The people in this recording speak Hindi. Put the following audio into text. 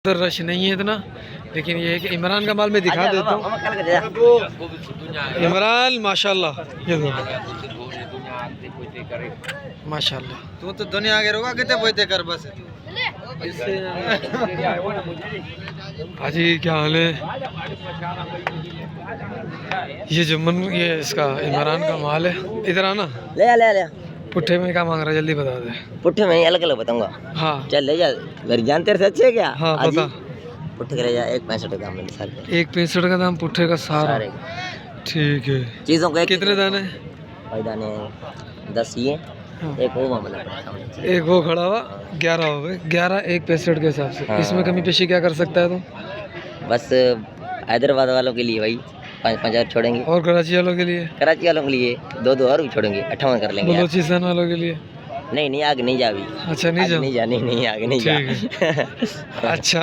उधर रश नहीं है इतना, लेकिन ये है कि इमरान का माल मैं दिखा देता हूँ। इमरान माशाल्लाह, ये माशाल्लाह। तू तो दुनिया आगे रोगा कितने बोलते कर बस। हाजी क्या हाल है? ये ये इसका इमरान का माल है। इधर आना। ले पुट्ठे में क्या मांग रहा है, जल्दी बता दे। पुट्ठे में अलग अलग बताऊंगा। हाँ चल ले जा, मेरी जान तेरे से अच्छी है क्या? हाँ बता। पुट्ठे का ले जा 1.65 का दाम है सारे। 1.65 का दाम पुट्ठे का सारा। ठीक है। चीजों को कितने दाने? भाई दाने 10 ये। हाँ। एक वो मामला है। एक वो खड़ा हुआ 11 हो गए। 11 1.65 के हिसाब से। हाँ। इसमें कमी पेशी क्या कर सकता है तू? बस हैदराबाद वालों के लिए भाई 5,000 छोड़ेंगे। और कराची वालों के लिए? कराची वालों के लिए 2 और भी छोड़ेंगे, 58 कर लेंगे। बलोचिस्तान वालों के लिए? नहीं आगे नहीं जा अभी। अच्छा नहीं जा। नहीं आगे नहीं जा। ठीक है। अच्छा